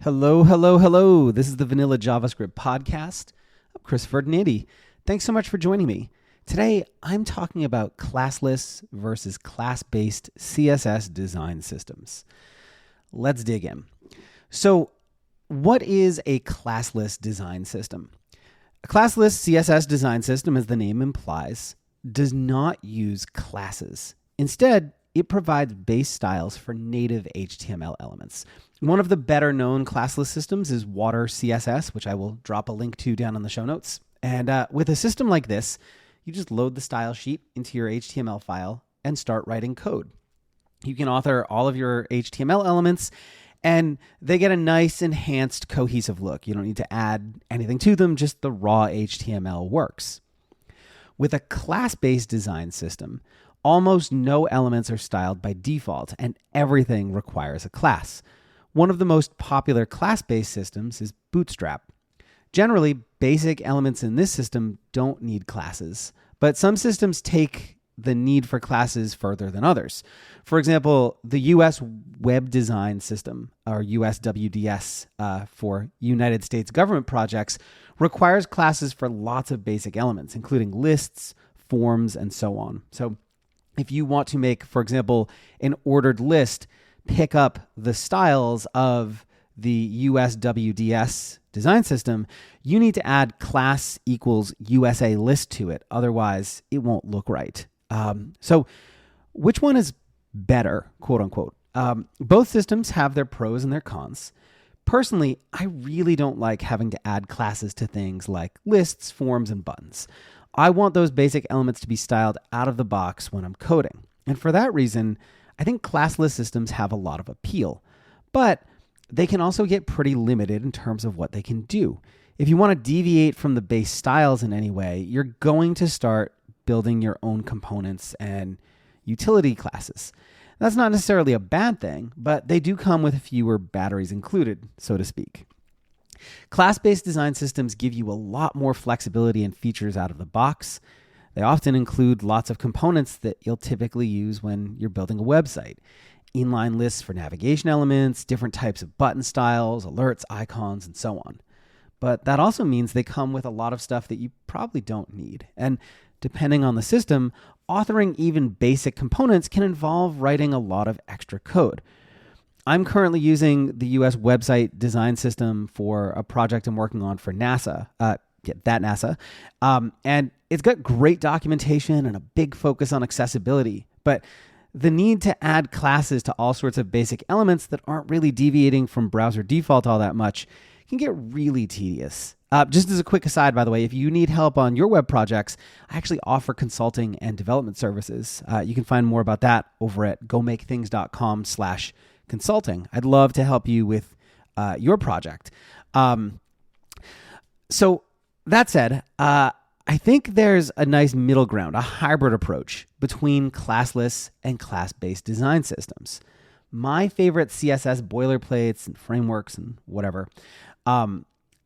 Hello, hello, hello. This is the Vanilla JavaScript podcast. I'm Chris Ferdinandi. Thanks so much for joining me. Today, I'm talking about classless versus class-based CSS design systems. Let's dig in. So, what is a classless design system? A classless CSS design system, as the name implies, does not use classes. Instead, it provides base styles for native HTML elements. One of the better known classless systems is Water CSS, which I will drop a link to down in the show notes. And with a system like this, you just load the style sheet into your HTML file and start writing code. You can author all of your HTML elements and they get a nice enhanced cohesive look. You don't need to add anything to them, just the raw HTML works. With a class-based design system, almost no elements are styled by default and everything requires a class. One of the most popular class-based systems is Bootstrap. Generally, basic elements in this system don't need classes, but some systems take the need for classes further than others. For example, the US Web Design System, or USWDS for United States government projects, requires classes for lots of basic elements, including lists, forms, and so on. So if you want to make, for example, an ordered list pick up the styles of the USWDS design system, you need to add class equals USA list to it. Otherwise, it won't look right. So which one is better, quote unquote? Both systems have their pros and their cons. Personally, I really don't like having to add classes to things like lists, forms, and buttons. I want those basic elements to be styled out of the box when I'm coding. And for that reason, I think classless systems have a lot of appeal, but they can also get pretty limited in terms of what they can do. If you want to deviate from the base styles in any way, you're going to start building your own components and utility classes. That's not necessarily a bad thing, but they do come with fewer batteries included, so to speak. Class-based design systems give you a lot more flexibility and features out of the box. They often include lots of components that you'll typically use when you're building a website. Inline lists for navigation elements, different types of button styles, alerts, icons, and so on. But that also means they come with a lot of stuff that you probably don't need. And depending on the system, authoring even basic components can involve writing a lot of extra code. I'm currently using the US website design system for a project I'm working on for NASA. NASA. And it's got great documentation and a big focus on accessibility. But the need to add classes to all sorts of basic elements that aren't really deviating from browser default all that much can get really tedious. Just as a quick aside, by the way, if you need help on your web projects, I actually offer consulting and development services. You can find more about that over at gomakethings.com/consulting. I'd love to help you with your project. So that said, I think there's a nice middle ground, a hybrid approach between classless and class-based design systems. My favorite CSS boilerplates and frameworks and whatever,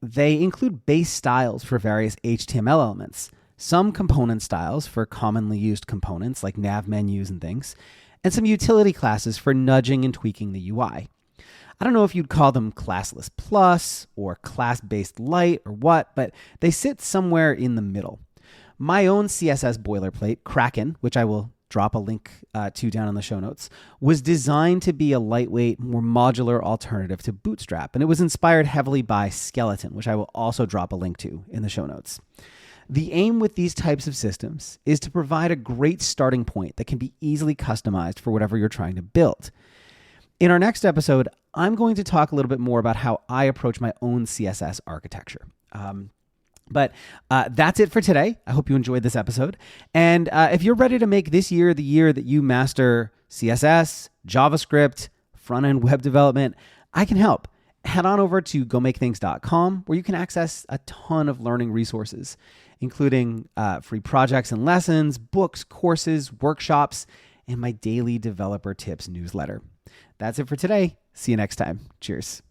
they include base styles for various HTML elements, some component styles for commonly used components like nav menus and things, and some utility classes for nudging and tweaking the UI. I don't know if you'd call them classless plus or class-based light or what, but they sit somewhere in the middle. My own CSS boilerplate, Kraken, which I will drop a link to down in the show notes, was designed to be a lightweight, more modular alternative to Bootstrap, and it was inspired heavily by Skeleton, which I will also drop a link to in the show notes. The aim with these types of systems is to provide a great starting point that can be easily customized for whatever you're trying to build. In our next episode, I'm going to talk a little bit more about how I approach my own CSS architecture. But that's it for today. I hope you enjoyed this episode. And if you're ready to make this year the year that you master CSS, JavaScript, front-end web development, I can help. Head on over to gomakethings.com where you can access a ton of learning resources, including free projects and lessons, books, courses, workshops, and my daily developer tips newsletter. That's it for today. See you next time. Cheers.